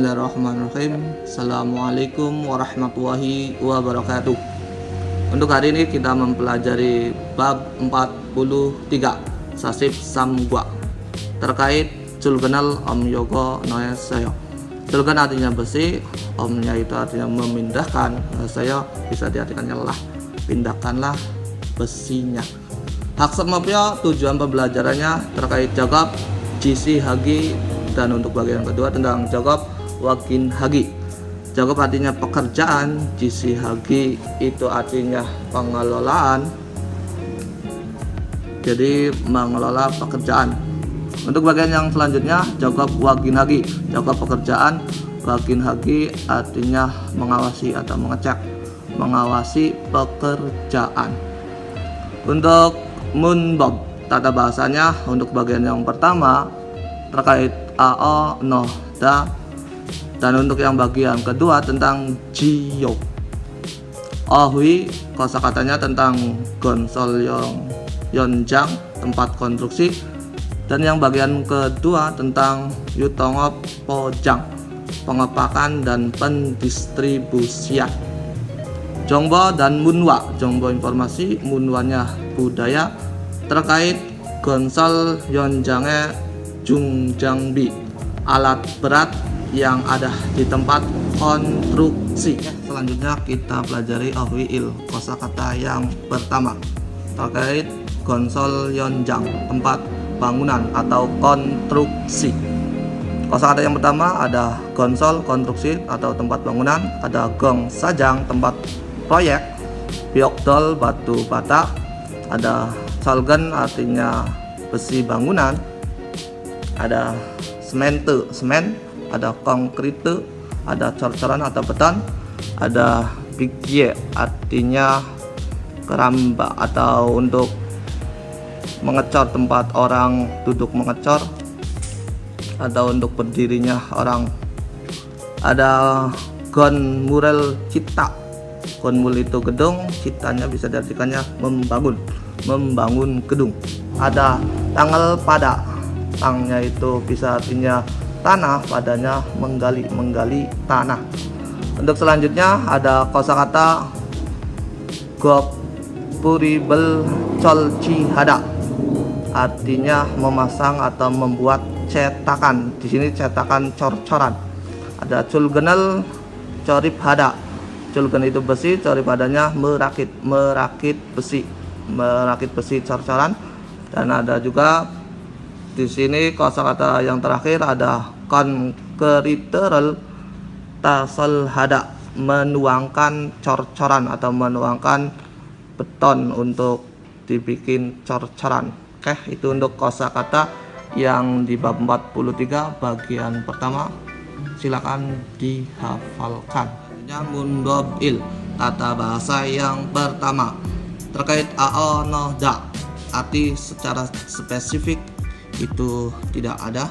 Bismillahirrahmanirrahim. Assalamualaikum warahmatullahi wabarakatuh. Untuk hari ini kita mempelajari bab 43 Sasip Samgwa terkait Julgenal Om Yogo Noe Seyo. Julgen artinya besi, Omnya itu artinya memindahkan, Seyo bisa diartikan lelah, pindahkanlah besinya. Hak semapnya tujuan pembelajarannya terkait jagab Jisi Hagi, dan untuk bagian kedua tentang jagab Wagin Hagi. Jagab artinya pekerjaan, Jisi Hagi itu artinya pengelolaan, jadi mengelola pekerjaan. Untuk bagian yang selanjutnya jagab Wagin Hagi. Jagab pekerjaan, Wagin Hagi artinya mengawasi atau mengecek, mengawasi pekerjaan. Untuk Munbob, tata bahasanya untuk bagian yang pertama terkait AO no da, dan untuk yang bagian kedua tentang Jiyo. Ohui kosakatanya tentang Gonsol Yonjang, tempat konstruksi, dan yang bagian kedua tentang Yutongop Pojang, pengepakan dan pendistribusian. Jongbo dan Munwa. Jongbo informasi, Munwanya budaya terkait Gonsol Yonjangnya Jungjangbi, alat berat yang ada di tempat konstruksi. Selanjutnya kita pelajari Ohwiil, kosakata yang pertama terkait Gonsol Yonjang, tempat bangunan atau konstruksi. Kosakata yang pertama ada Gonsol, konstruksi atau tempat bangunan, ada Gong Sajang, tempat proyek, Byokdol, batu bata, ada Solgen artinya besi bangunan, ada semente, semen, ada konkrite, ada cor-coran atau beton, ada bigye artinya keramba atau untuk mengecor, tempat orang duduk mengecor atau untuk berdirinya orang. Ada gon murel cita. Gonmul itu gedung, citanya bisa diartikannya membangun gedung. Ada tanggal pada, tangnya itu bisa artinya tanah, padanya menggali tanah. Untuk selanjutnya ada kosakata gop puribel colci hada, artinya memasang atau membuat cetakan. Di sini cetakan cor-coran. Ada Julgenal corip hada. Julgen itu besi, corip hadanya merakit besi, cor-coran. Dan ada juga di sini kosakata yang terakhir ada konkeriterel tasel hada, menuangkan cor-coran atau menuangkan beton untuk dibikin cor-coran. Oke, itu untuk kosakata yang di bab 43 bagian pertama. Silakan dihafalkan. Munbobil, tata bahasa yang pertama terkait AO no da, arti secara spesifik itu tidak ada,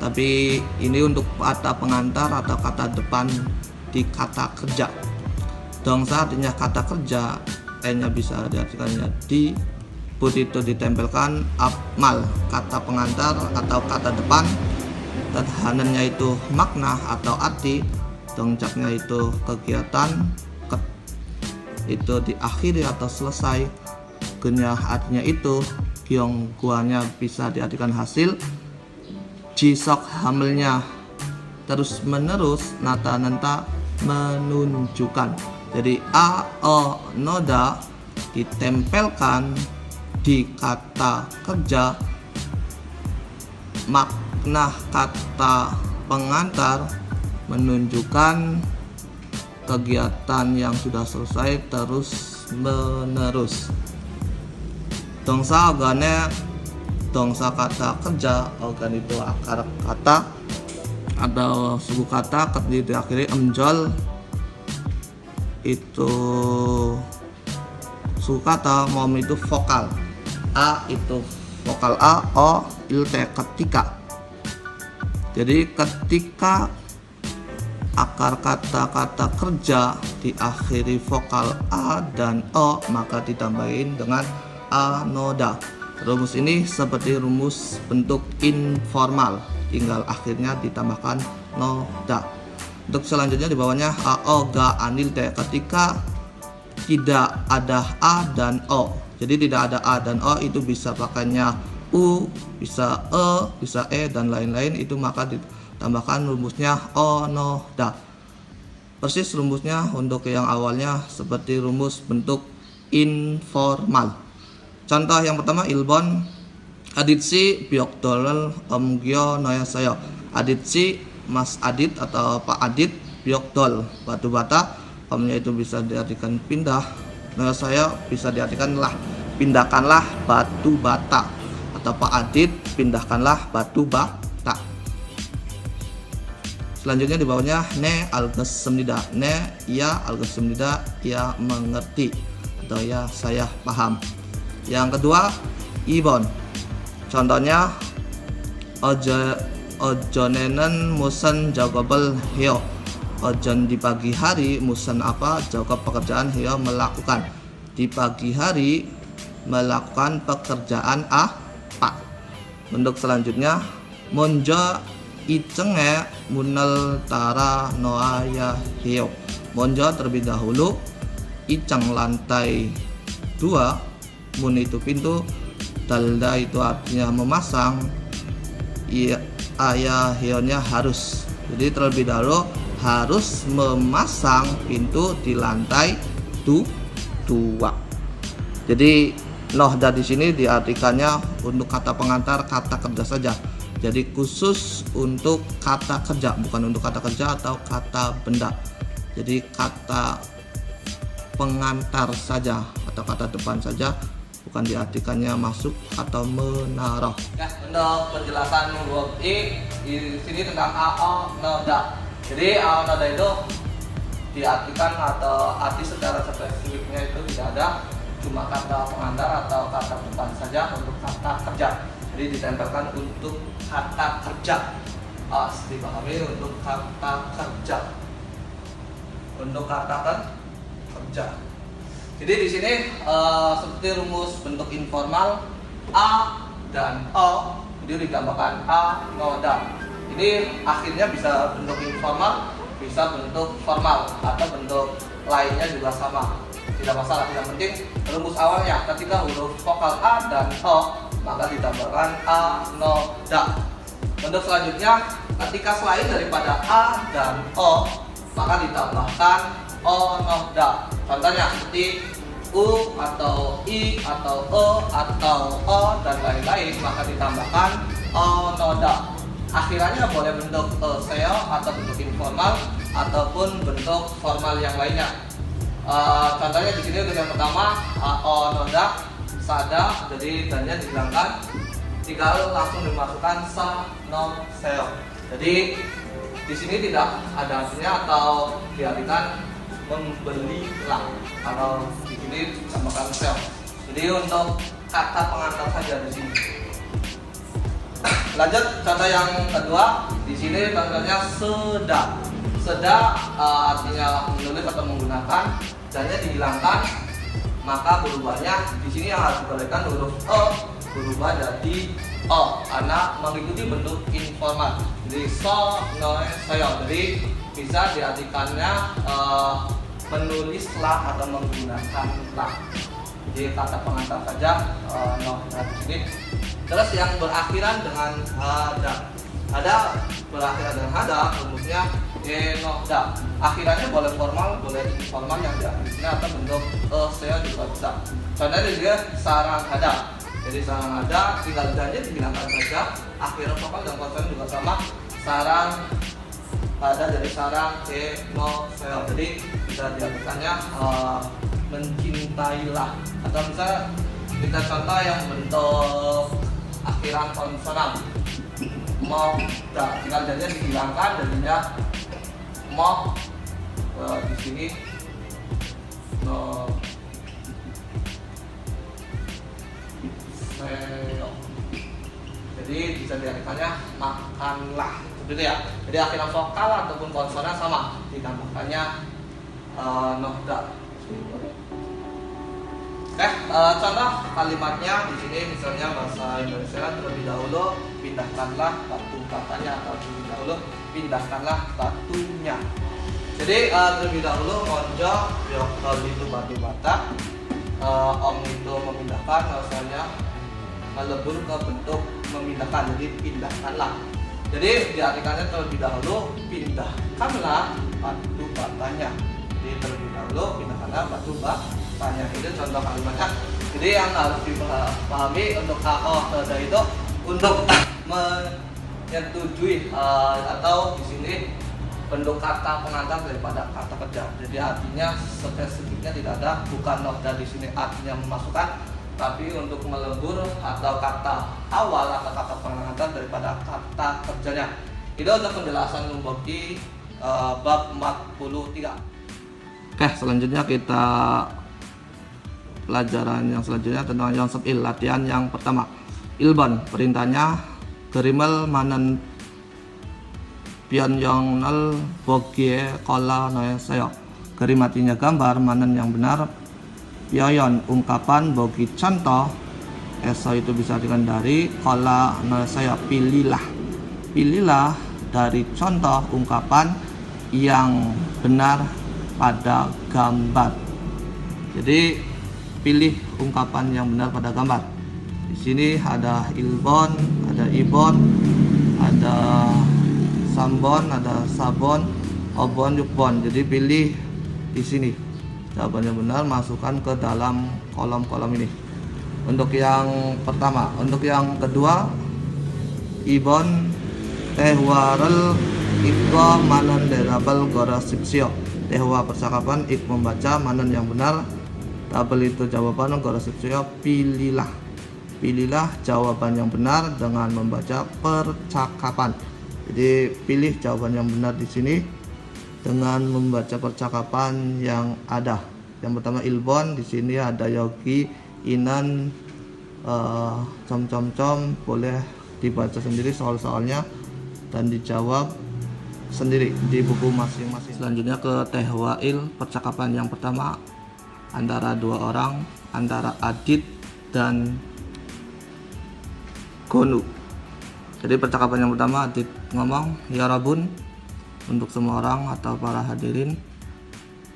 tapi ini untuk kata pengantar atau kata depan di kata kerja. Dongsa artinya kata kerja, nya bisa diartikannya di, put itu ditempelkan, apmal kata pengantar atau kata depan, dan hanennya itu makna atau arti, dongcaknya itu kegiatan, itu diakhiri atau selesai, genya artinya itu, giong guanya bisa diartikan hasil, jisok hamilnya terus menerus, nata nenta menunjukkan. Jadi a o noda ditempelkan di kata kerja, makna kata pengantar menunjukkan kegiatan yang sudah selesai terus menerus. Dongsa organnya, dongsa kata kerja, organ itu akar kata atau suku kata, diakhiri emjol itu suku kata, mom itu vokal, a itu vokal a, o ilte ketika. Jadi ketika akar kata-kata kerja diakhiri vokal a dan o, maka ditambahin dengan anoda. Rumus ini seperti rumus bentuk informal, tinggal akhirnya ditambahkan noda. Untuk selanjutnya di bawahnya ao ga anil te, ketika tidak ada a dan o. Jadi tidak ada a dan o itu bisa pakainya u, bisa e, bisa e dan lain-lain, itu maka ditambahkan rumusnya o noda. Persis rumusnya untuk yang awalnya seperti rumus bentuk informal. Contoh yang pertama ilbon aditsi biok dolel omgyo noyasayo. Aditsi Mas Adit atau Pak Adit biok dol batu bata, omnya itu bisa diartikan pindah, noyasayo bisa diartikan lah pindahkanlah batu bata, atau Pak Adit pindahkanlah batu bata. Selanjutnya di bawahnya ne algesemnida, ne ya algesemnida, ya mengerti atau ya saya paham. Yang kedua ibon, contohnya ojonenen musen jawabel heo. Ojon di pagi hari, musen apa, jawab pekerjaan, heo melakukan. Di pagi hari melakukan pekerjaan apa. Bentuk selanjutnya monjo icenge munel tara noaya heo. Monjo terlebih dahulu, iceng lantai 2, mun itu pintu, dalda itu artinya memasang, ayah hionya harus. Jadi terlebih dahulu harus memasang pintu di lantai 2. Jadi nohda di sini diartikannya untuk kata pengantar, kata kerja saja. Jadi khusus untuk kata kerja, bukan untuk kata kerja atau kata benda. Jadi kata pengantar saja atau kata depan saja, bukan diartikannya masuk atau menaruh. Ya, untuk penjelasan huruf I di sini tentang ao noda. Jadi ao noda itu diartikan atau arti secara spesifiknya itu tidak ada, cuma kata pengantar atau kata depan saja untuk kata kerja. Jadi ditempelkan untuk kata kerja. Dipahami untuk kata kerja. Untuk kata kerja. Jadi di sini seperti rumus bentuk informal a dan o itu digambarkan a noda. Ini akhirnya bisa bentuk informal, bisa bentuk formal, atau bentuk lainnya juga sama. Tidak masalah, tidak penting rumus awalnya. Ketika huruf vokal a dan o maka ditambahkan a noda. Bentuk selanjutnya ketika selain daripada a dan o maka ditambahkan o noda. Contohnya seperti u atau i atau e atau o dan lain-lain maka ditambahkan o noda. Akhirannya boleh bentuk seo atau bentuk informal ataupun bentuk formal yang lainnya. Contohnya di sini untuk yang pertama o noda sada, jadi dannya dihilangkan, tinggal langsung dimasukkan sa no seo. Jadi di sini tidak ada artinya atau diartikan membelilah, kalau di sini tambahkan sel. Jadi untuk kata pengantar saja di sini. Lanjut contoh yang kedua, di sini contohnya seda. Seda artinya menulis atau menggunakan, dannya dihilangkan, maka berubahnya di sini yang harus diperhatikan huruf e berubah jadi o karena mengikuti bentuk informal. Jadi so no seo. Jadi bisa diartikannya menulislah atau menggunakanlah. Jadi kata pengantar saja no di sini. Terus yang berakhiran dengan hada berakhiran dengan hada, rumusnya nohda. Akhirannya boleh formal, boleh informal yang diakhirinya atau bentuk seo juga bisa. Contohnya dia sarang hada. Jadi sarang hada tinggal dannya dihilangkan saja. Akhirnya vokal dan konsonan juga sama. Sarang hada dari sarang no seo. Jadi bisa diartikannya mencintailah. Atau misalnya kita contoh yang bentuk akhiran konsonan mo, tinggal dannya dihilangkan, jadinya mo. Di sini no seo. Jadi bisa diartikannya makanlah, seperti ya. Jadi akhiran vokal ataupun konsonan sama, ditambahkannya nohda. Oke, contoh kalimatnya di sini misalnya bahasa Indonesia terlebih dahulu pindahkanlah batu batanya, atau terlebih dahulu pindahkanlah batunya. Jadi terlebih dahulu konjo kalau itu batu bata, om itu memindahkan, misalnya melebur ke bentuk memindahkan, jadi pindahkanlah. Jadi diartikannya terlebih dahulu pindahkanlah batu batanya. Jadi terlebih dahulu pindahkanlah batu batanya. Itu contoh kalimatnya. Jadi yang harus dipahami untuk AO itu untuk menyetujui atau di sini bentuk kata pengantar daripada kata kerja. Jadi artinya spesifiknya tidak ada, bukan noda di sini artinya memasukkan, tapi untuk melebur atau kata awal atau kata pengantar daripada kata kerjanya. Itu untuk penjelasan membagi bab 43. Oke, selanjutnya kita pelajaran yang selanjutnya tentang yang sepil, latihan yang pertama. Ilbon, perintahnya gerimel manen Pyongyongnal bogie kola noya saya. Gerimatinya gambar manen yang benar. Pyoyon ungkapan bogi contoh. Eso itu bisa artikan dari, kola noya saya pilihlah. Pilihlah dari contoh ungkapan yang benar pada gambar. Jadi pilih ungkapan yang benar pada gambar. Di sini ada ilbon, ada ibon, ada sambon, ada sabon, obon, yukbon. Jadi pilih di sini jawabannya benar, masukkan ke dalam kolom-kolom ini. Untuk yang pertama, untuk yang kedua, ibon tehwarel ikwa manen derabel gorosipsio. Tehwa percakapan, ik membaca, manen yang benar, tabel itu jawaban, gorosipsio pilihlah. Pilihlah jawaban yang benar dengan membaca percakapan. Jadi pilih jawaban yang benar di sini dengan membaca percakapan yang ada. Yang pertama ilbon, di sini ada yogi, inan, com, boleh dibaca sendiri soal-soalnya dan dijawab sendiri di buku masing-masing. Selanjutnya ke tehwail, percakapan yang pertama antara dua orang, antara Adit dan Gonu. Jadi percakapan yang pertama Adit ngomong, ya Rabun, untuk semua orang atau para hadirin,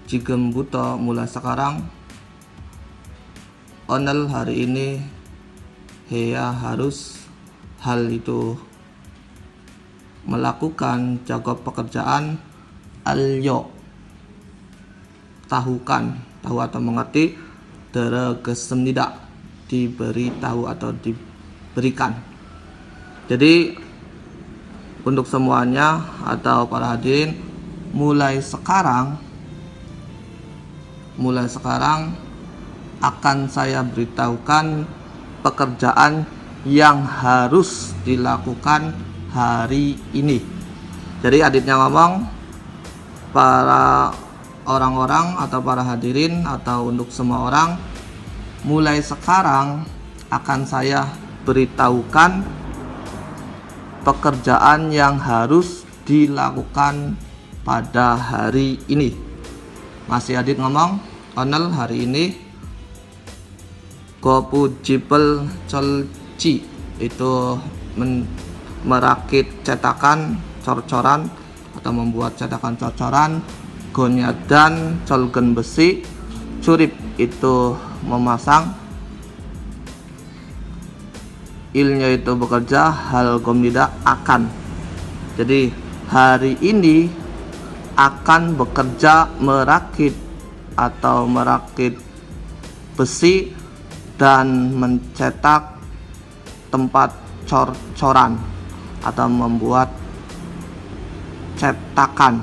jigem buto mulai sekarang, onel hari ini, heya harus, hal itu melakukan jago pekerjaan, alyo tahukan, tahu atau mengerti, dere gesem tidak, diberi tahu atau diberikan. Jadi untuk semuanya atau para hadirin, mulai sekarang akan saya beritahukan pekerjaan yang harus dilakukan hari ini. Jadi Aditnya ngomong, para orang-orang atau para hadirin atau untuk semua orang, mulai sekarang akan saya beritahukan pekerjaan yang harus dilakukan pada hari ini. Masih Adit ngomong, onel hari ini, gopu jipel colci, itu merakit cetakan cor-coran atau membuat cetakan cor-coran, gonya dan colgen besi, curip itu memasang, ilnya itu bekerja, hal gomnida akan. Jadi hari ini akan bekerja merakit atau merakit besi dan mencetak tempat cor-coran atau membuat cetakan.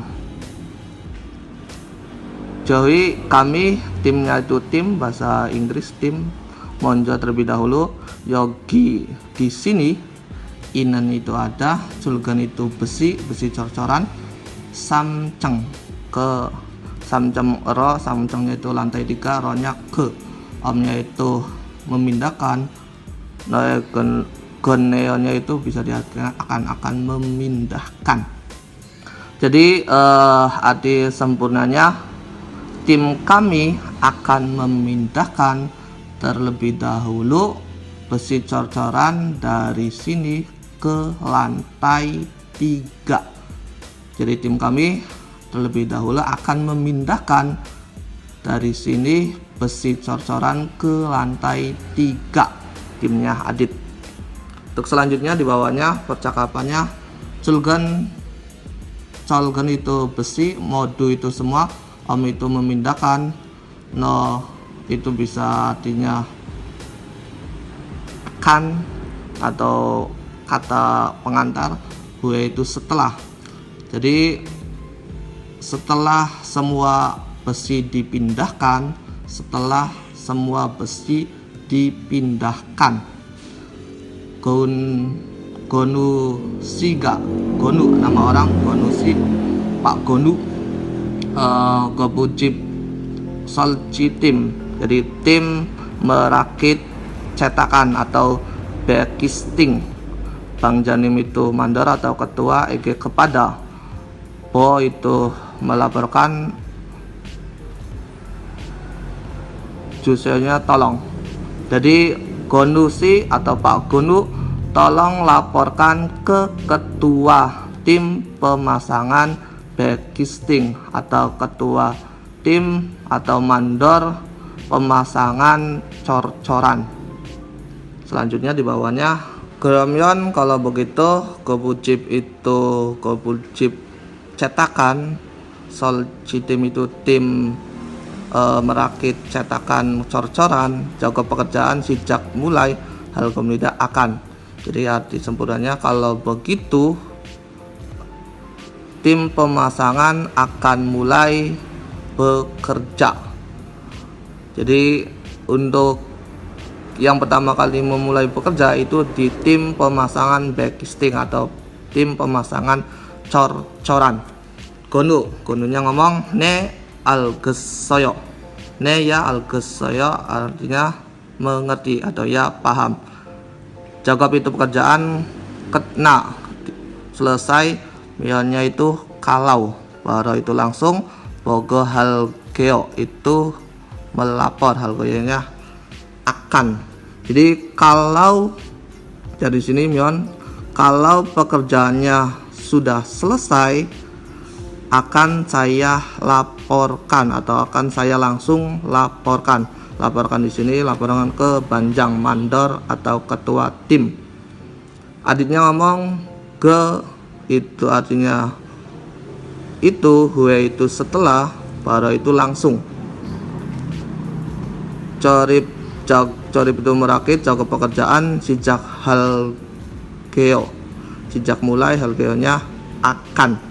Jadi kami, timnya itu tim bahasa Inggris, tim monjo terlebih dahulu, yogi di sini, inan itu ada, sulgan itu besi cor-coran, samceng ke samceng ro, samcengnya itu lantai 3, ronya ke, omnya itu memindahkan, goneonya itu bisa diartikan akan memindahkan. Jadi arti sempurnanya, tim kami akan memindahkan terlebih dahulu besi cor-coran dari sini ke lantai 3. Jadi tim kami terlebih dahulu akan memindahkan dari sini besi cor-coran ke lantai 3, timnya Adit. Untuk selanjutnya di bawahnya percakapannya, colgen itu besi, modu itu semua, om itu memindahkan, no itu bisa artinya kan atau kata pengantar, gue itu setelah. Jadi setelah semua besi dipindahkan, gonu siga, gonu nama orang, gonu si Pak Gonu, Gobujib Solci tim, jadi tim merakit cetakan atau backisting. Bang Janim itu mandor atau ketua EG kepada Bo itu melaporkan Jusenya tolong. Jadi Gonu si atau Pak Gonu tolong laporkan ke ketua tim pemasangan backisting atau ketua tim atau mandor pemasangan cor-coran. Selanjutnya di bawahnya Gromyon, kalau begitu Gobujib itu Gobujib cetakan, Solci tim itu tim merakit cetakan cor-coran, jago pekerjaan sejak mulai hal kemudian akan. Jadi arti sempurnanya kalau begitu tim pemasangan akan mulai bekerja. Jadi untuk yang pertama kali memulai bekerja itu di tim pemasangan backisting atau tim pemasangan cor-coran. Gonunya ngomong ne algesoyo, ne ya algesoyo artinya mengerti atau ya paham. Jawab itu pekerjaan ketna selesai, mionnya itu kalau, baru itu langsung bogo hal geo itu melapor, hal geonya akan. Jadi kalau dari sini mion, kalau pekerjaannya sudah selesai akan saya laporkan atau akan saya langsung laporkan. Laporkan di sini laporan ke Banjang mandor atau ketua tim. Aditnya ngomong ge itu artinya itu, gue itu setelah, baru itu langsung. Corip itu merakit, jago pekerjaan sejak hal geo, sejak mulai hal geonya akan.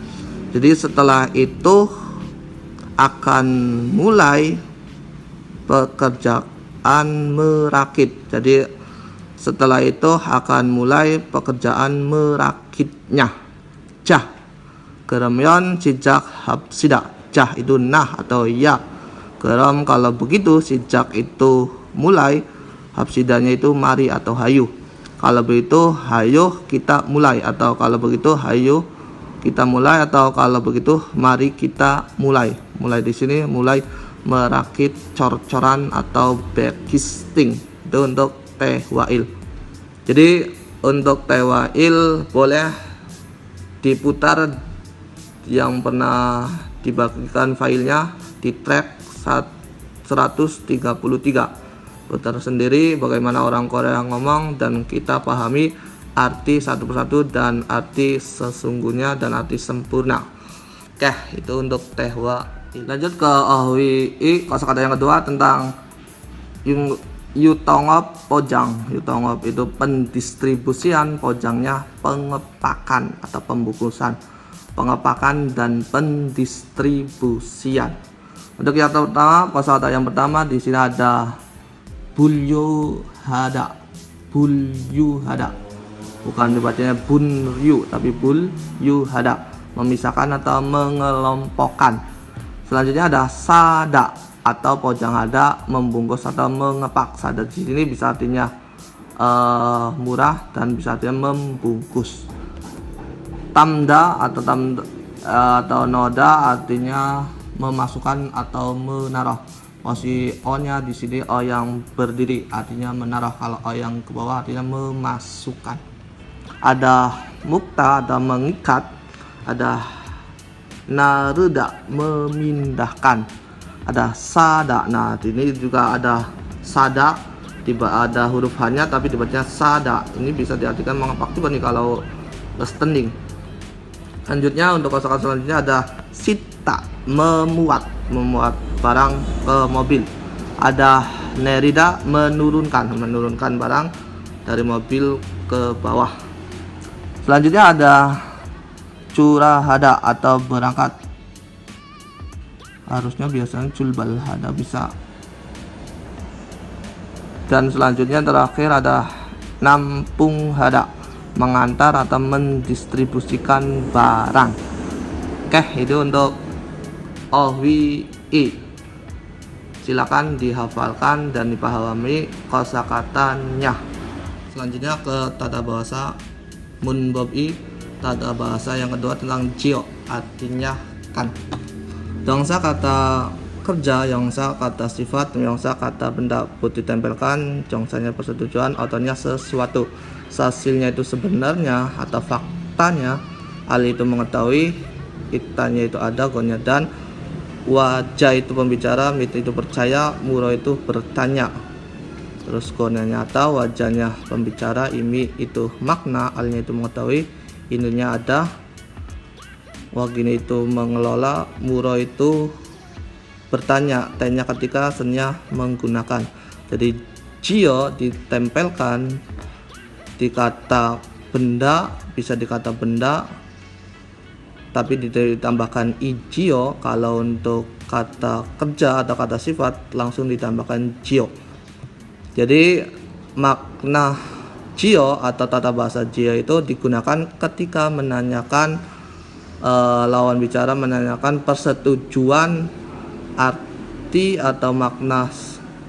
Jadi setelah itu akan mulai pekerjaan merakit. Jadi setelah itu akan mulai pekerjaan merakitnya. Jah Geremyon sejak habsida, jah itu nah atau ya. Gerem kalau begitu, sejak itu mulai, habsidanya itu mari atau hayu. Kalau begitu hayo kita mulai, atau kalau begitu hayo kita mulai, atau kalau begitu mari kita mulai. Mulai di sini mulai merakit cor-coran atau backisting. Itu untuk tehwail. Jadi untuk tehwail boleh diputar yang pernah dibagikan filenya di track 133. Putar sendiri bagaimana orang Korea ngomong dan kita pahami arti satu persatu dan arti sesungguhnya dan arti sempurna. Oke, itu untuk tehwa. Lanjut ke ohwi kosakata yang kedua tentang yutongop pojang. Yutongop itu pendistribusian, pojangnya pengepakan atau pembungkusan. Pengepakan dan pendistribusian. Untuk yang pertama, kosakata yang pertama di sini ada bulyuhada. Bulyuhada. Bukan dibacanya bunryu tapi bulyuhada. Memisahkan atau mengelompokkan. Selanjutnya ada sada atau pojang hada, membungkus atau mengepak. Sada di sini bisa artinya murah dan bisa artinya membungkus. Tamda atau noda artinya memasukkan atau menaruh. Posisi O-nya di sini O yang berdiri, artinya menaruh. Kalau O yang ke bawah artinya memasukkan. Ada mukta, ada mengikat, ada nareda, memindahkan, ada sada. Nah, ini juga ada sada, tiba ada huruf hanya tapi dibacanya sada. Ini bisa diartikan mengapa nih kalau standing. Selanjutnya untuk kosakata selanjutnya ada sita, memuat barang ke mobil. Ada nerida, menurunkan barang dari mobil ke bawah. Selanjutnya ada curahada atau berangkat. Harusnya biasanya culbalhada bisa. Dan selanjutnya terakhir ada nampung hada, mengantar atau mendistribusikan barang. Oke, itu untuk OWI. Silakan dihafalkan dan dipahami kosakatanya. Selanjutnya ke tata bahasa munbobi, tata bahasa yang kedua tentang jio, artinya kan. Yongsa kata kerja, yongsa kata sifat, yongsa kata benda. Putih tempelkan, jongsanya persetujuan, otornya sesuatu, sasilnya itu sebenarnya atau faktanya, ali itu mengetahui, itanya itu ada, gonya dan, wajah itu pembicara, mit itu percaya, muro itu bertanya. Terus gonya nyata, wajahnya pembicara, imi itu makna, alnya itu mengetahui, inunya ada, wagini itu mengelola, muro itu bertanya, tanya ketika, senya menggunakan. Jadi jio ditempelkan di kata benda, bisa dikata benda tapi ditambahkan ijio. Kalau untuk kata kerja atau kata sifat langsung ditambahkan jio. Jadi makna jio atau tata bahasa jio itu digunakan ketika menanyakan lawan bicara, menanyakan persetujuan, arti atau makna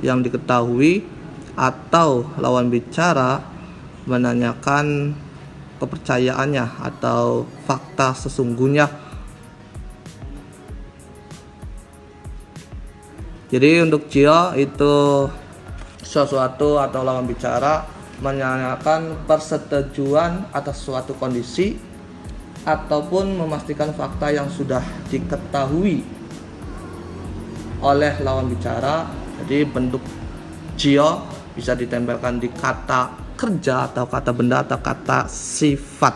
yang diketahui, atau lawan bicara menanyakan kepercayaannya atau fakta sesungguhnya. Jadi untuk jio itu sesuatu atau lawan bicara menanyakan persetujuan atas suatu kondisi ataupun memastikan fakta yang sudah diketahui oleh lawan bicara. Jadi bentuk jio bisa ditempelkan di kata kerja atau kata benda atau kata sifat.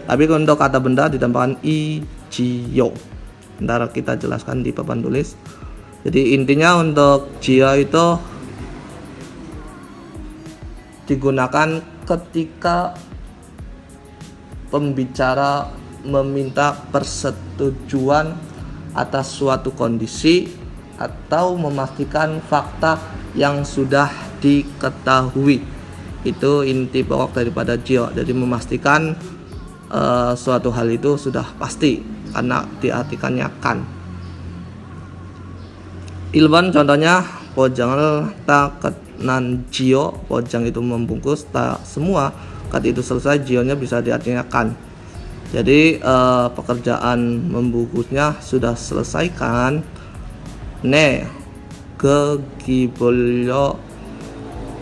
Tapi untuk kata benda ditambahkan ijio. Ntar kita jelaskan di papan tulis. Jadi intinya untuk jio itu digunakan ketika pembicara meminta persetujuan atas suatu kondisi atau memastikan fakta yang sudah diketahui. Itu inti pokok daripada jio. Jadi memastikan suatu hal itu sudah pasti karena diartikannya kan. Ilban contohnya pojang taket nan jio, pojang itu membungkus, tak semua kat itu selesai, jionya bisa diartikan kan. Jadi pekerjaan membungkusnya sudah selesaikan. Ne kegibolyo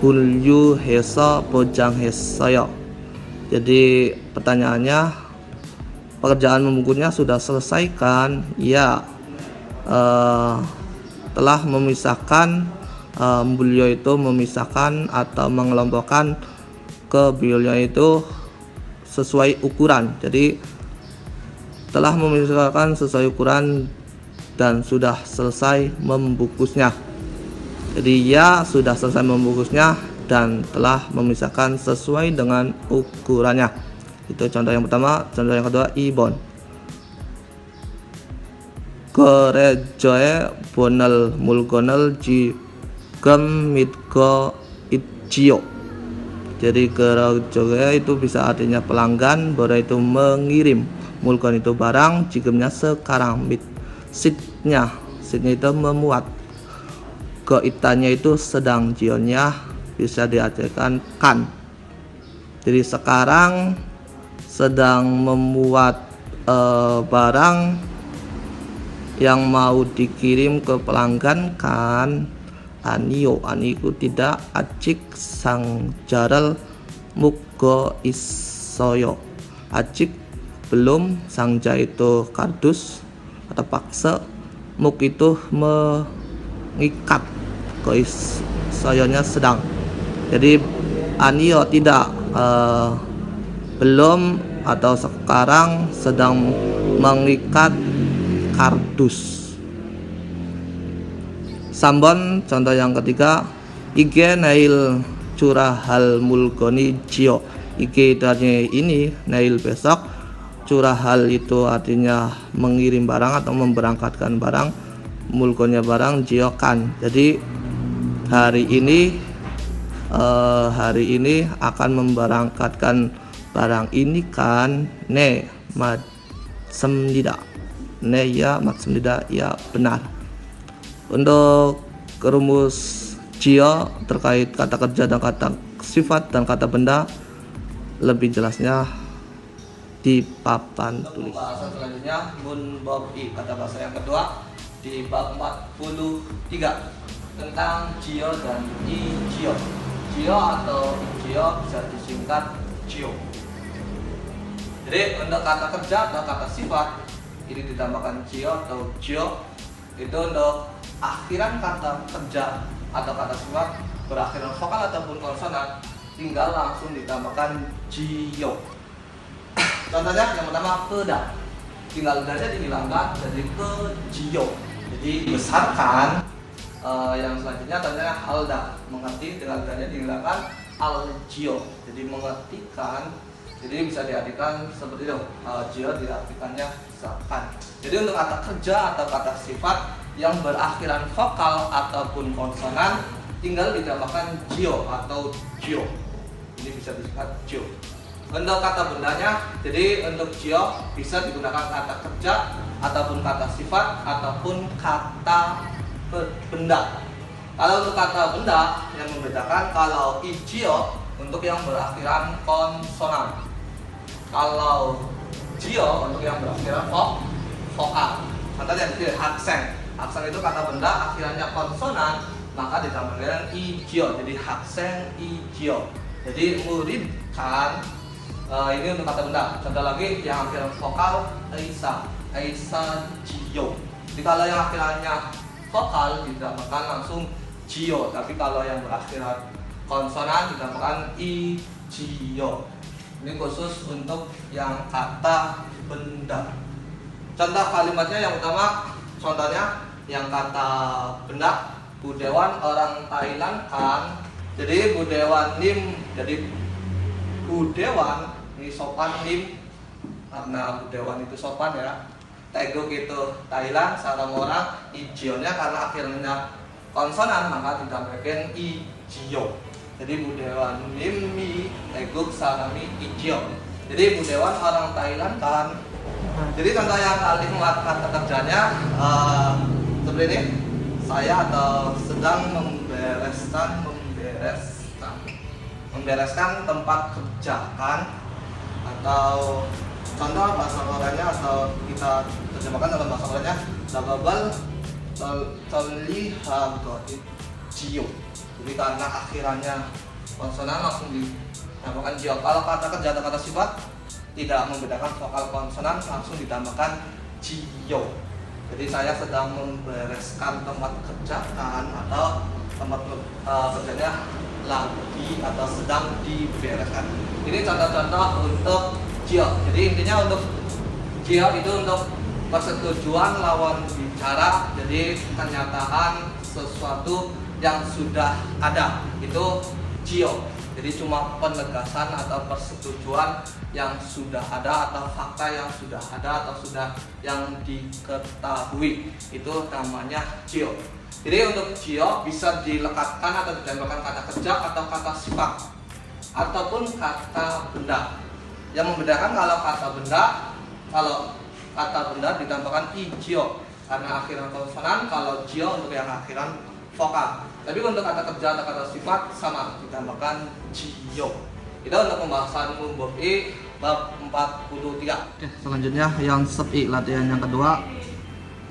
bulyu hesa pojang hesayo. Jadi pertanyaannya, pekerjaan membungkusnya sudah selesaikan? Ya, telah memisahkan. Bulyo itu memisahkan atau mengelompokkan, ke bulyo itu sesuai ukuran. Jadi telah memisahkan sesuai ukuran dan sudah selesai membungkusnya. Jadi ya sudah selesai membungkusnya dan telah memisahkan sesuai dengan ukurannya. Itu contoh yang pertama. Contoh yang kedua, ibon gerejoe bonel mulgonel jigem mitgo itjio. Jadi gerejoe itu bisa artinya pelanggan, bora itu mengirim, mulgon itu barang, jigemnya sekarang, mit sitnya itu memuat, goitanya itu sedang, jionnya bisa diartikan kan. Jadi sekarang sedang memuat barang, yang mau dikirim ke pelanggan kan. Anio aniku tidak acik sang jaral mugo isoyo. Acik belum, sangja itu kardus atau paksa, muk itu mengikat, isoyonya sedang. Jadi anio tidak, belum atau sekarang sedang mengikat kardus. Sambon contoh yang ketiga, ige nail curahal mulgoni jio. Ige dari ini, nail besok, curahal itu artinya mengirim barang atau memberangkatkan barang, mulgonya barang, jio kan. Jadi hari ini akan memberangkatkan barang ini kan. Ne semdida, ne ya semdida ya benar. Untuk rumus jio terkait kata kerja dan kata sifat dan kata benda lebih jelasnya di papan tulis. Bahasa selanjutnya mun bab i, kata bahasa yang kedua di bab 43 tentang jio dan i jio. Jio atau jio bisa disingkat jio. Jadi untuk kata kerja dan kata sifat ini ditambahkan jio atau jio. Itu untuk akhiran kata kerja atau kata sifat berakhiran vokal ataupun konsonan tinggal langsung ditambahkan jio. Contohnya yang pertama peda, tinggal ganda dihilangkan jadi ke jio. Jadi dibesarkan. Yang selanjutnya contohnya halda, mengerti, tinggal ganda dihilangkan al jio. Jadi mengertikan. Jadi bisa diartikan seperti itu. Jio diartikannya misalkan. Jadi untuk kata kerja atau kata sifat yang berakhiran vokal ataupun konsonan tinggal ditambahkan jio atau jio. Ini bisa disingkat jio. Untuk kata bendanya, jadi untuk jio bisa digunakan kata kerja ataupun kata sifat ataupun kata benda. Kalau untuk kata benda yang membedakan, kalau ijio untuk yang berakhiran konsonan. Kalau jio untuk yang berakhiran vokal. Contohnya di aksen. Aksen itu kata benda akhirannya konsonan, maka ditambahkan ijio. Jadi aksen ijio. Jadi murid kan, ini untuk kata benda. Contoh lagi yang akhiran vokal aisa jio. Jadi kalau yang akhirannya vokal ditambahkan langsung jio. Tapi kalau yang berakhiran konsonan ditambahkan ijio. Ini khusus untuk yang kata benda. Contoh kalimatnya yang utama, contohnya yang kata benda, budewan orang Thailand kan. Jadi budewan nim, jadi budewan ini sopan nim, karena budewan itu sopan ya. Teguk itu Thailand, sarang orang, ijionya karena akhirnya konsonan maka ditambahkan ijio. Jadi budewan mimi teguk sarami ijio. Jadi budewan orang Thailand kan. Jadi contoh yang kalimat kata kerjanya seperti ini. Saya atau sedang membereskan tempat kerja kan. Atau contoh bahasa Koreanya atau kita terjemahkan dalam bahasa Koreanya lababal tolihagotit jio. Jadi karena akhirannya konsonan langsung ditambahkan jio. Kalau kata kerja atau kata sifat tidak membedakan vokal konsonan langsung ditambahkan jio. Jadi saya sedang membereskan tempat kerja kan, atau tempat kerjanya lagi atau sedang dibereskan. Ini contoh-contoh untuk jio. Jadi intinya untuk jio itu untuk persetujuan lawan bicara. Jadi kenyataan sesuatu yang sudah ada itu jio. Jadi cuma penegasan atau persetujuan yang sudah ada atau fakta yang sudah ada atau sudah yang diketahui, itu namanya jio. Jadi untuk jio bisa dilekatkan atau ditambahkan kata kerja atau kata sifat ataupun kata benda. Yang membedakan kalau kata benda ditambahkan ijio karena akhiran konsonan, kalau jio untuk yang akhiran vokal. Tapi untuk kata kerja atau kata sifat sama ditambahkan jio. Itu untuk pembahasan bab I bab 43. Oke, selanjutnya yang sub I latihan yang kedua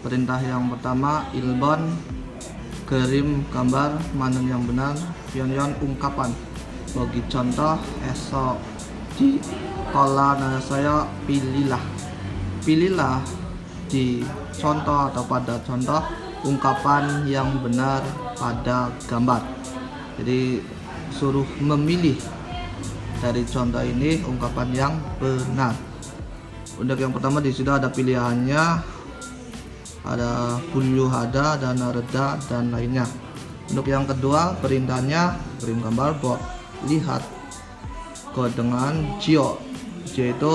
Perintah yang pertama ilbon, kirim gambar, mana yang benar, Pyongyang ungkapan. Bagi contoh, esok di kola saya pilihlah. Pilihlah di contoh atau pada contoh ungkapan yang benar pada gambar. Jadi suruh memilih dari contoh ini ungkapan yang benar. Untuk yang pertama di situ ada pilihannya, ada puluh, ada dana reda dan lainnya. Untuk yang kedua perintahnya kirim gambar, buat lihat ke dengan cio. Cio itu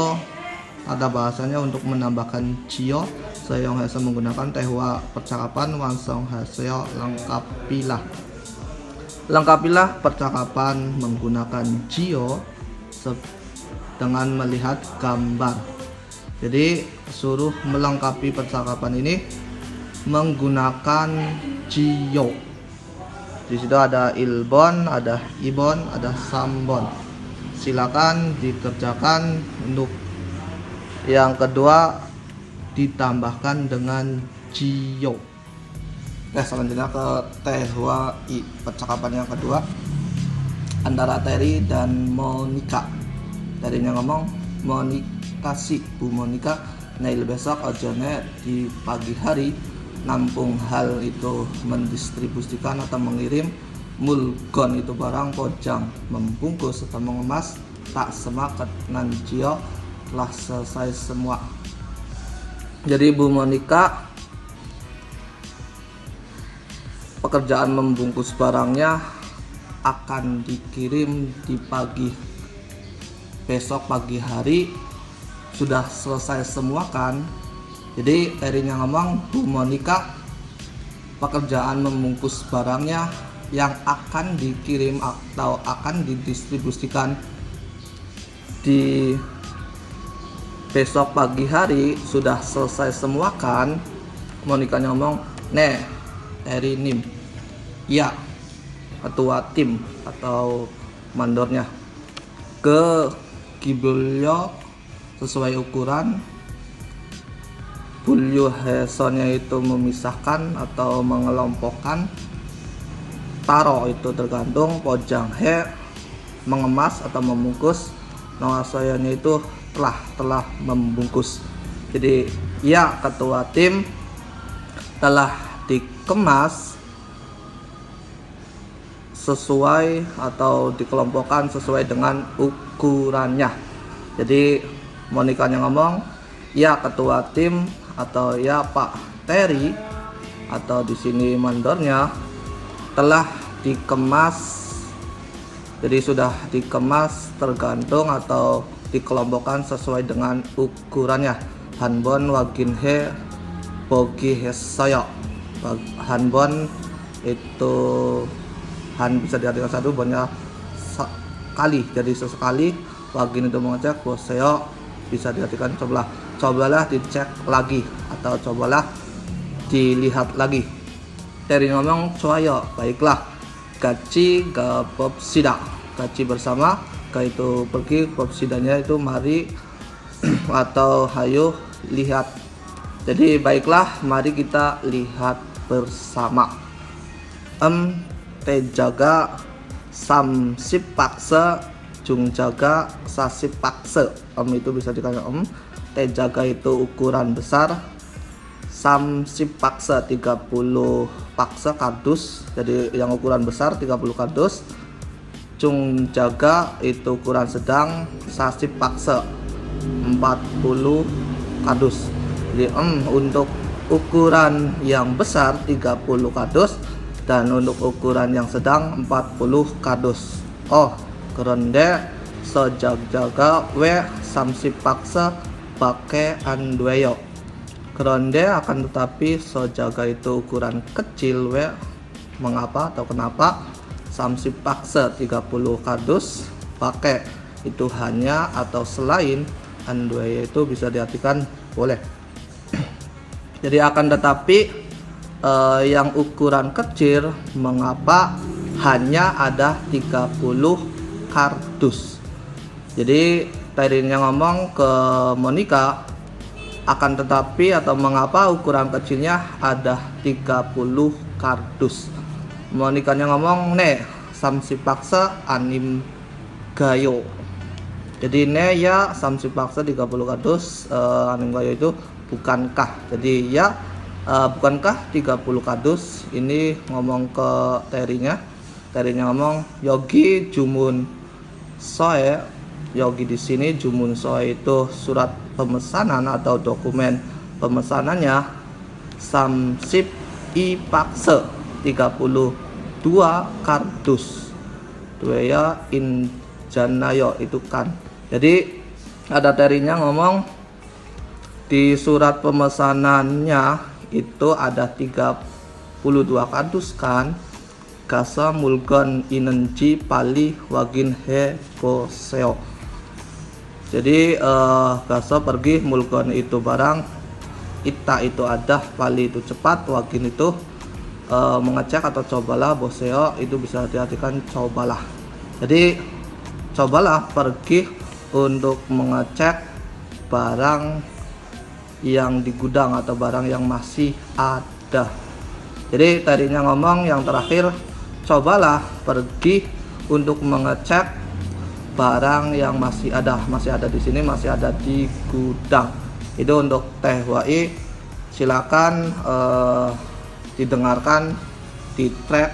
ada bahasanya untuk menambahkan cio. Saya hanya menggunakan tehwa percakapan wansong hasil lengkapilah. Lengkapilah percakapan menggunakan cio dengan melihat gambar. Jadi suruh melengkapi percakapan ini menggunakan cio. Di situ ada ilbon, ada ibon, ada sambon. Silakan dikerjakan. Untuk yang kedua ditambahkan dengan cio. Selanjutnya ke tehwa i, percakapan yang kedua antara Terry dan Monica. Terinya ngomong, Monica sih Bu Monica, nail besok ojone di pagi hari nampung hal itu mendistribusikan atau mengirim mulgon itu barang pojang membungkus atau mengemas tak semakat nanjio telah selesai semua. Jadi Bu Monica pekerjaan membungkus barangnya akan dikirim di pagi besok pagi hari, sudah selesai semua kan. Jadi Terinya ngomong, Bu Monica pekerjaan membungkus barangnya yang akan dikirim atau akan didistribusikan di besok pagi hari sudah selesai semua kan. Monica ngomong, "Ne, Teri nim." Ya, ketua tim atau mandornya. Ke Gibulyo sesuai ukuran. Bulyo hesonnya itu memisahkan atau mengelompokkan. Taro itu tergantung. Pojang he mengemas atau membungkus. Nawasoyanya itu telah membungkus. Jadi ya, ketua tim telah dikemas sesuai atau dikelompokkan sesuai dengan ukurannya. Jadi Monica yang ngomong, ya ketua tim atau ya Pak Terry atau di sini mandornya telah dikemas. Jadi sudah dikemas tergantung atau dikelompokkan sesuai dengan ukurannya. Hanbon wagin he bogi hesoyo. Hanbon itu han bisa diartikan satu, bonnya sekali, jadi sesekali. Wagin itu mengecek, boseo bisa diartikan cobalah dicek lagi atau cobalah dilihat lagi. Terry ngomong, coayo, baiklah, gaci ga pop sida, gaci bersama, ga itu pergi, pop sidanya itu mari atau hayo lihat. Jadi baiklah, mari kita lihat bersama. Te jaga sam sip paksa, jung jaga sasip paksa. Itu bisa dikatakan te jaga itu ukuran besar, sam sip paksa 30 paksa kardus, jadi yang ukuran besar 30 kardus. Jung jaga itu ukuran sedang, sasip paksa 40 kardus. Jadi untuk ukuran yang besar 30 kardus dan untuk ukuran yang sedang 40 kardus. Oh, kerende sejag-jaga we samsip paksa pakai andweyo. Kerende akan tetapi sejaga itu ukuran kecil we. Mengapa atau kenapa? Samsip paksa 30 kardus pakai itu hanya atau selain andweyo itu bisa diartikan boleh. Jadi akan tetapi yang ukuran kecil, mengapa hanya ada 30 kardus. Jadi Terinya ngomong ke Monica, Akan tetapi atau mengapa ukuran kecilnya ada 30 kardus. Monikannya ngomong ne samsipaksa anim gayo. Jadi ne ya samsipaksa 30 kardus, anim gayo itu bukankah. Jadi ya bukankah 30 kardus. Ini ngomong ke terinya. Terinya ngomong yogi jumun soe. Yogi di sini jumun soe itu surat pemesanan atau dokumen pemesanannya. Samsip ipakse 32 kardus. Dueya injanayo itu kan. Jadi ada terinya ngomong di surat pemesanannya itu ada 32 kardus kan. Kasa mulgon inenji pali wagin he koseo. Jadi kasa pergi, mulgon itu barang, ita itu ada, pali itu cepat, wagin itu mengecek atau cobalah, boseo itu bisa diartikan cobalah. Jadi cobalah pergi untuk mengecek barang yang di gudang atau barang yang masih ada. Jadi tadinya ngomong yang terakhir, cobalah pergi untuk mengecek barang yang masih ada di sini, masih ada di gudang. Itu untuk teh wai. Silakan didengarkan di track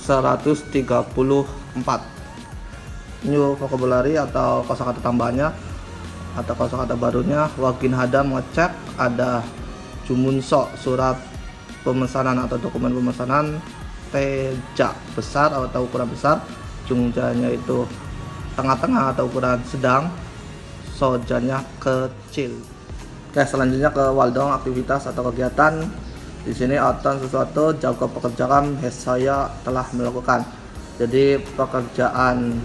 134. New vocabulary atau kosakata tambahannya atau kosakata barunya. Wagin hada mengecek, ada jumunso surat pemesanan atau dokumen pemesanan, teja besar atau ukuran besar, jungjanya itu tengah-tengah atau ukuran sedang, sojanya kecil. Oke, selanjutnya ke waldong, aktivitas atau kegiatan. Di sini oton sesuatu, jaga pekerjaan saya telah melakukan. Jadi pekerjaan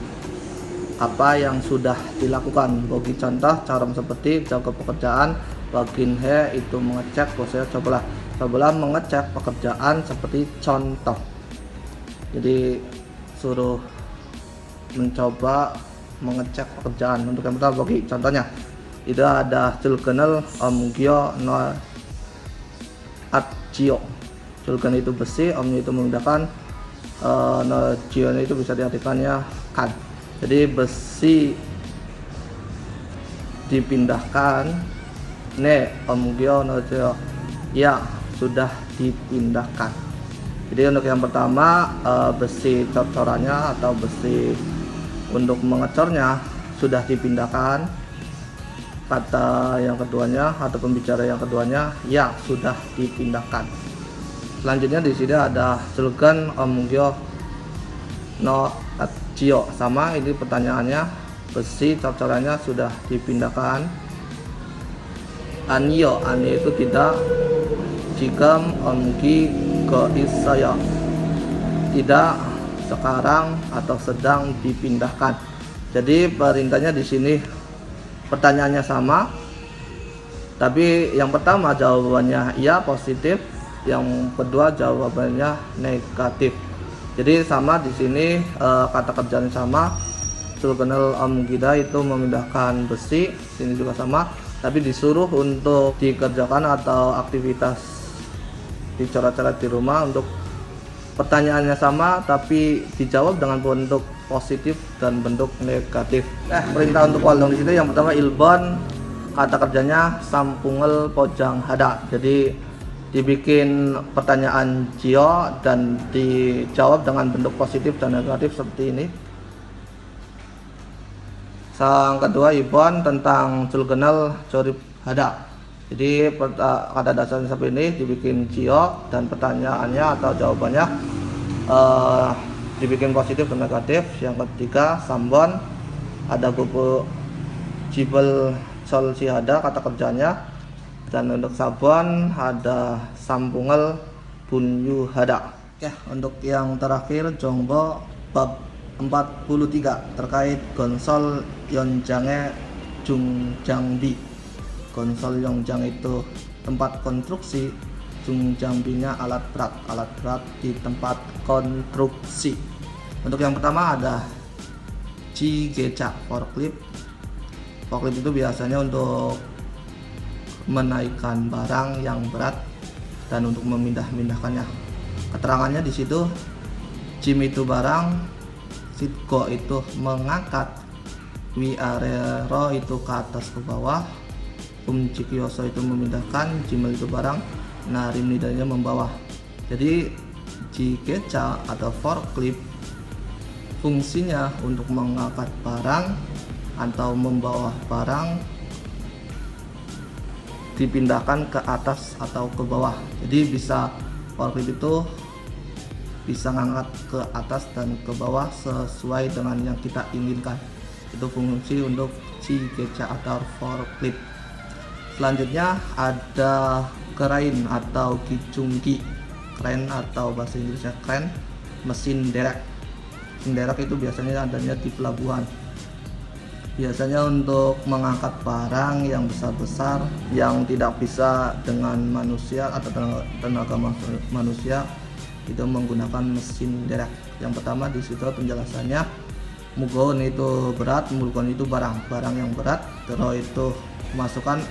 apa yang sudah dilakukan. Bagi contoh cara seperti jaga pekerjaan, bagin he itu mengecek, saya cobalah mengecek pekerjaan seperti contoh. Jadi suruh mencoba mengecek pekerjaan. Untuk yang pertama bagi contohnya itu ada culkenel omgyo no atjio. Culken itu besi, omnya itu memudahkan, no jio itu bisa diartikannya kan. Jadi besi dipindahkan, ne omgyo no jio ya sudah dipindahkan. Jadi untuk yang pertama besi cor-corannya atau besi untuk mengecornya sudah dipindahkan. Kata yang keduanya atau pembicara yang keduanya ya sudah dipindahkan. Selanjutnya di sini ada slogan omgyo no atjio, sama ini pertanyaannya, besi cor-corannya sudah dipindahkan. Anyo itu tidak, jikam omgi ke isaya tidak sekarang atau sedang dipindahkan. Jadi perintahnya di sini pertanyaannya sama, tapi yang pertama jawabannya iya positif, yang kedua jawabannya negatif. Jadi sama di sini kata kerjanya sama. Sulkenel omgida itu memindahkan besi, sini juga sama, tapi disuruh untuk dikerjakan atau aktivitas dicoret-coret di rumah. Untuk pertanyaannya sama tapi dijawab dengan bentuk positif dan bentuk negatif. Perintah untuk waldong di situ yang pertama ilbon, kata kerjanya sampungel pojang hada. Jadi dibikin pertanyaan jio dan dijawab dengan bentuk positif dan negatif seperti ini. Sang kedua ibon tentang culkenel corip hada. Jadi kata dasarnya seperti ini, dibikin jio dan pertanyaannya atau jawabannya dibikin positif dan negatif. Yang ketiga sambon, ada kupu jibel sol si hada kata kerjanya, dan untuk sabon ada sampungel bunyu hada. Ya, untuk yang terakhir jongbo bab 43 terkait gonsol yonjange jungjangbi. Gonsol yonjang itu tempat konstruksi, jungjangbinya alat berat di tempat konstruksi. Untuk yang pertama ada jigeca forklift. Forklift itu biasanya untuk menaikkan barang yang berat dan untuk memindahkannya. Keterangannya di situ, jim itu barang, sitgo itu mengangkat, wiarero itu ke atas ke bawah, jikyoso itu memindahkan, jimel itu barang, narim nidanya membawa. Jadi jikeca atau forklift fungsinya untuk mengangkat barang atau membawa barang dipindahkan ke atas atau ke bawah. Jadi bisa forklift itu bisa ngangkat ke atas dan ke bawah sesuai dengan yang kita inginkan. Itu fungsi untuk jikeca atau forklift. Selanjutnya ada crane atau kijunggi. Crane atau bahasa Inggrisnya crane, mesin derek. Mesin derek itu biasanya adanya di pelabuhan. Biasanya untuk mengangkat barang yang besar-besar yang tidak bisa dengan manusia atau tenaga manusia, itu menggunakan mesin derek. Yang pertama di situ penjelasannya, mugon itu berat, mulkon itu barang yang berat, terus itu masukkan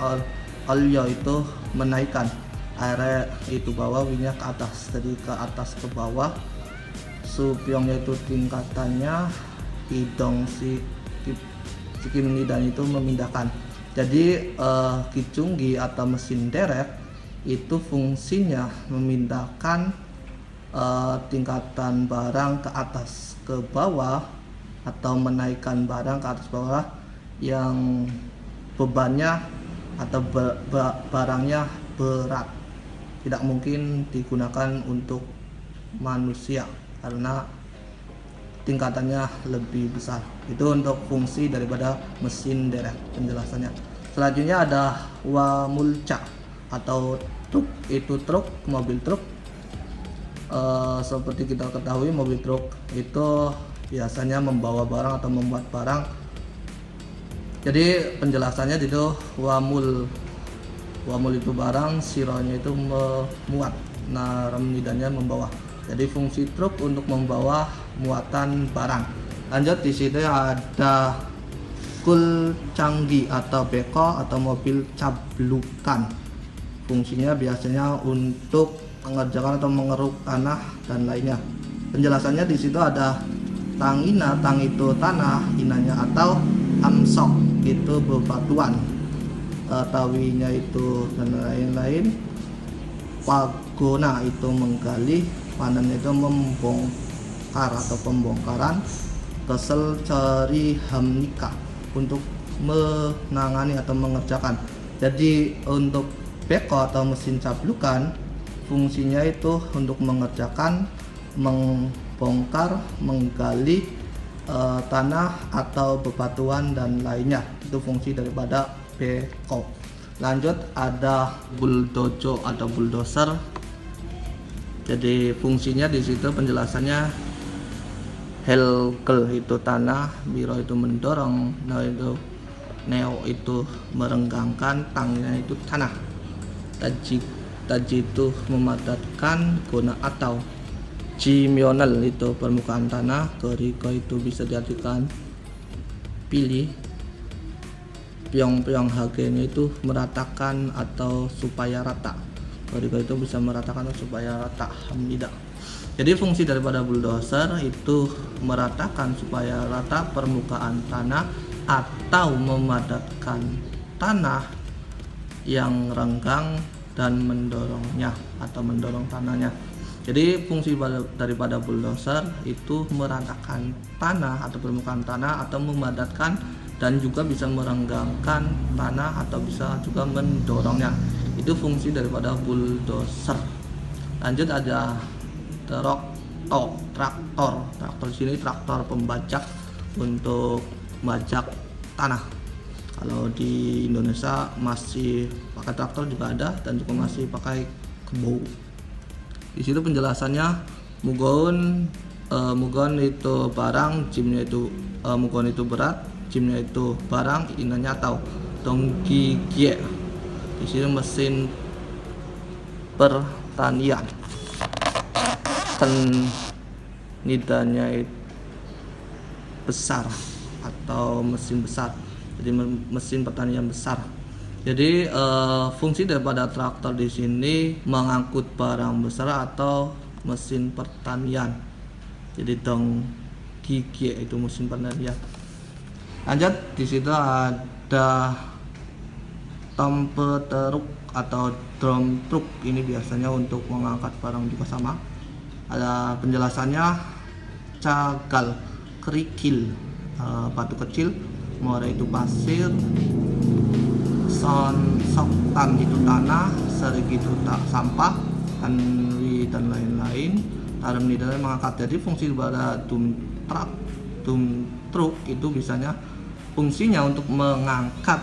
olio itu menaikkan, air itu bawah, winya ke atas, jadi ke atas ke bawah. Supyongnya itu tingkatannya, hidung si dan itu memindahkan. Jadi kijunggi atau mesin derek itu fungsinya memindahkan tingkatan barang ke atas ke bawah atau menaikkan barang ke atas bawah yang bebannya atau barangnya berat. Tidak mungkin digunakan untuk manusia karena tingkatannya lebih besar. Itu untuk fungsi daripada mesin derek penjelasannya. Selanjutnya ada wamulca atau truk, itu truk, mobil truk. Seperti kita ketahui, mobil truk itu biasanya membawa barang atau membuat barang. Jadi penjelasannya itu wamul itu barang, sironya itu memuat, naram nidanya membawa. Jadi fungsi truk untuk membawa muatan barang. Lanjut di situ ada kulcanggi atau beko atau mobil cablukan. Fungsinya biasanya untuk mengerjakan atau mengeruk tanah dan lainnya. Penjelasannya di situ ada tangina, tang itu tanah, inanya atau amsok itu bebatuan, tawinya itu dan lain-lain. Pagona itu menggali, panen itu membongkar atau pembongkaran, kesel cari hamnika untuk menangani atau mengerjakan. Jadi untuk beko atau mesin cablukan fungsinya itu untuk mengerjakan, membongkar, menggali tanah atau bebatuan dan lainnya. Itu fungsi daripada beko. Lanjut ada bulldozer atau bulldozer. Jadi fungsinya di situ penjelasannya, helkel itu tanah, biro itu mendorong, neo itu merenggangkan, tangnya itu tanah, taji itu memadatkan, guna atau jimyonel itu permukaan tanah, keriko itu bisa diartikan pilih, pyong hagenya itu meratakan atau supaya rata. Keriko itu bisa meratakan atau supaya rata, hamida. Jadi fungsi daripada bulldozer itu meratakan supaya rata permukaan tanah atau memadatkan tanah yang renggang dan mendorongnya atau mendorong tanahnya. Jadi fungsi daripada bulldozer itu meratakan tanah atau permukaan tanah atau memadatkan dan juga bisa merenggangkan tanah atau bisa juga mendorongnya. Itu fungsi daripada bulldozer. Lanjut ada traktor. Traktor sini traktor pembajak untuk bajak tanah. Kalau di Indonesia masih pakai traktor juga ada dan juga masih pakai kebo. Di situ penjelasannya mugon itu barang, jimnya itu mugon itu berat, jimnya itu barang, inanya atau dongkigie. Di sini mesin pertanian. Nidanya itu besar atau mesin besar. Jadi mesin pertanian besar. Jadi fungsi daripada traktor di sini mengangkut barang besar atau mesin pertanian. Jadi dong gigi itu mesin pertanian. Lanjut, di situ ada dumper truk atau drum truk. Ini biasanya untuk mengangkat barang juga sama. Ada penjelasannya: cagal, kerikil, batu kecil, muara itu pasir, soktan itu tanah, serik itu sampah, dan lain-lain. Tarum di dalam mengangkat. Jadi fungsi pada dump truk itu biasanya fungsinya untuk mengangkat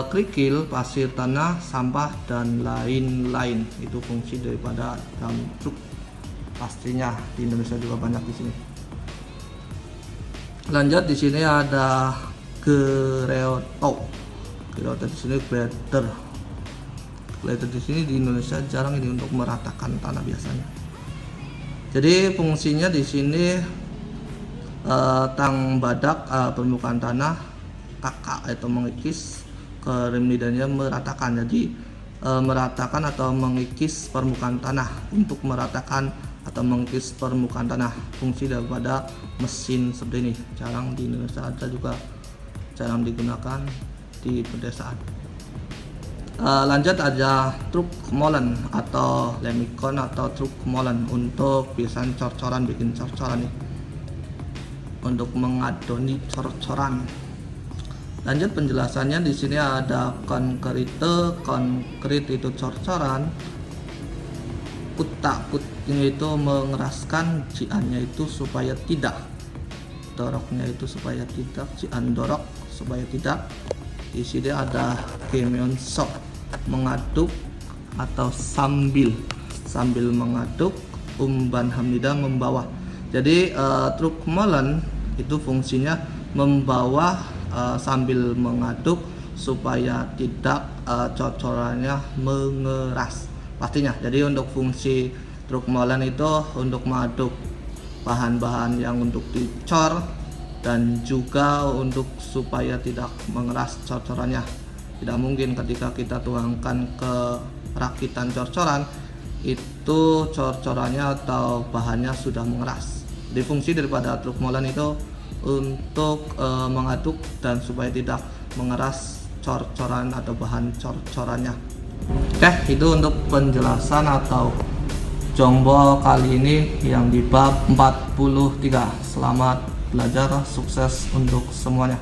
kerikil, pasir, tanah, sampah, dan lain-lain. Itu fungsi daripada dump truk. Pastinya di Indonesia juga banyak di sini. Lanjut, di sini ada gereoto. Gereoto di sini grader. Grader di sini di Indonesia jarang ini untuk meratakan tanah biasanya. Jadi fungsinya di sini tang badak permukaan tanah, kakak atau mengikis, ke rem lidahnya meratakan. Jadi meratakan atau mengikis permukaan tanah, untuk meratakan atau mengikis permukaan tanah. Fungsi daripada mesin seperti ini jarang di Indonesia, ada juga jarang digunakan di pedesaan. Lanjut, ada truk molen atau lemikon atau truk molen untuk biasanya cor-coran, bikin cor-coran nih, untuk mengadoni cor-coran. Lanjut penjelasannya, di sini ada konkrite. Konkrit itu cor-coran, kutakutnya itu mengeraskan, ciannya itu supaya tidak, doroknya itu supaya tidak, cian dorok supaya tidak. Di sini ada kemion sok, mengaduk atau sambil mengaduk, umban hamida membawa. Jadi truk molen itu fungsinya membawa sambil mengaduk supaya tidak cor-corannya mengeras pastinya. Jadi untuk fungsi truk molen itu untuk mengaduk bahan-bahan yang untuk dicor, dan juga untuk supaya tidak mengeras cor-corannya. Tidak mungkin ketika kita tuangkan ke rakitan cor-coran itu cor-corannya atau bahannya sudah mengeras. Jadi fungsi daripada truk molen itu untuk mengaduk dan supaya tidak mengeras cor-coran atau bahan cor-corannya. Oke, itu untuk penjelasan atau jongbo kali ini yang di bab 43. Selamat belajar, sukses untuk semuanya.